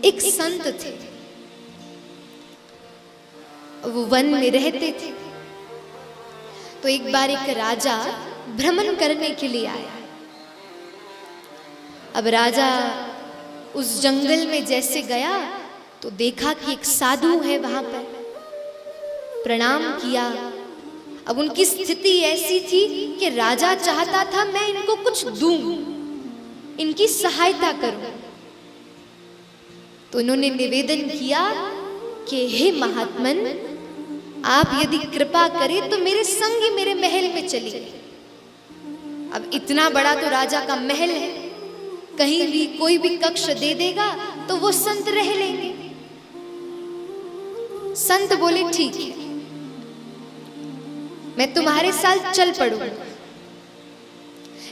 एक संत थे, वो वन में रहते थे। तो एक बार एक राजा भ्रमण करने के लिए आया। अब राजा उस जंगल में जैसे गया तो देखा कि एक साधु है वहां पर, प्रणाम किया। अब उनकी स्थिति ऐसी थी कि राजा चाहता था मैं इनको कुछ दूं, इनकी सहायता करूं। तो उन्होंने निवेदन किया कि हे महात्मन, आप यदि कृपा करें तो मेरे संग ही मेरे महल में चलिए। अब इतना बड़ा तो राजा का महल है, कहीं भी कोई भी कक्ष दे देगा तो वो संत रह लेंगे। संत बोले ठीक है, मैं तुम्हारे साथ चल पड़ूंगा,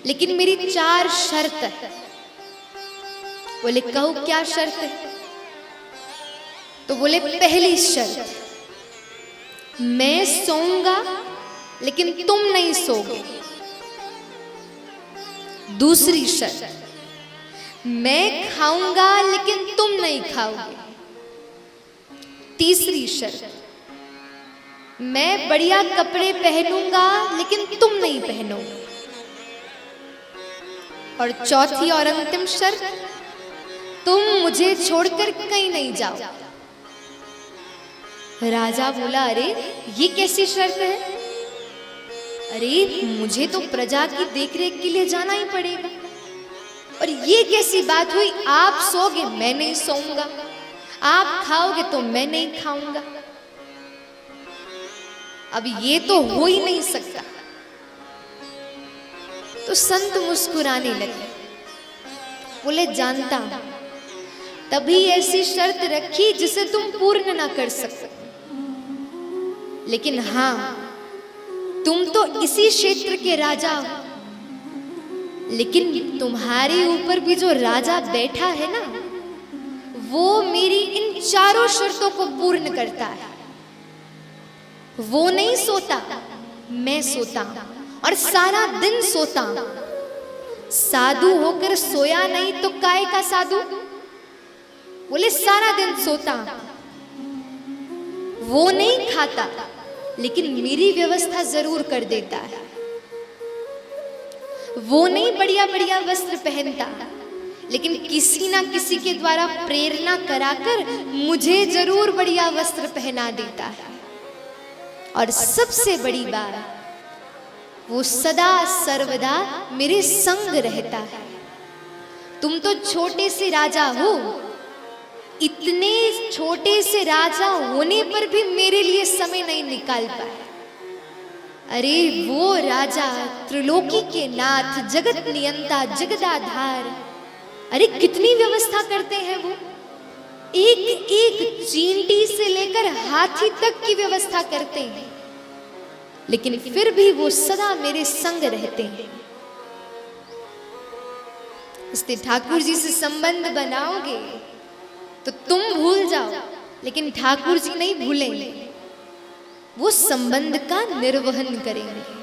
लेकिन मेरी 4 शर्त है। बोले कहो क्या शर्त है? तो बोले पहली शर्त, मैं सोऊंगा लेकिन तुम नहीं सोओगे। दूसरी शर्त, मैं खाऊंगा लेकिन तुम नहीं खाओगे। तीसरी शर्त, मैं बढ़िया कपड़े पहनूंगा लेकिन तुम नहीं पहनोगे। और चौथी और अंतिम शर्त, तुम मुझे छोड़कर कहीं नहीं जाओ। राजा बोला अरे ये कैसी शर्त है? अरे मुझे तो प्रजा की देखरेख के लिए जाना ही पड़ेगा, और ये कैसी बात हुई? आप सोओगे मैं नहीं सोऊंगा, आप खाओगे तो मैं नहीं खाऊंगा। अब ये तो हो ही नहीं सकता। तो संत मुस्कुराने लगे, बोले जानता हूं, तभी ऐसी शर्त रखी जिसे तुम पूर्ण ना कर सकते, लेकिन हां तुम तो इसी क्षेत्र के राजा हो, लेकिन तुम्हारे ऊपर भी जो राजा बैठा है ना, वो मेरी इन 4 शर्तों को पूर्ण करता है। वो नहीं सोता, मैं सोता हूं, और सारा दिन सोता हूं। साधु होकर सोया नहीं तो काय का साधु? बोले सारा दिन सोता हूं। वो नहीं खाता, लेकिन मेरी व्यवस्था जरूर कर देता है। वो नहीं बढ़िया बढ़िया वस्त्र पहनता, लेकिन किसी ना किसी के द्वारा प्रेरणा कराकर मुझे जरूर बढ़िया वस्त्र पहना देता है। और सबसे बड़ी बात, वो सदा सर्वदा मेरे संग रहता है। तुम तो छोटे से राजा हो, इतने छोटे से राजा होने पर भी मेरे लिए समय नहीं निकाल पाए। अरे वो राजा त्रिलोकी के नाथ, जगत नियंता, जगदाधार, अरे कितनी व्यवस्था करते हैं वो। एक एक चींटी से लेकर हाथी तक की व्यवस्था करते हैं, लेकिन फिर भी वो सदा मेरे संग रहते हैं। इसलिए ठाकुर जी से संबंध बनाओगे तो तुम भूल जाओ, लेकिन ठाकुर जी नहीं भूलेंगे, वो संबंध का निर्वहन करेंगे।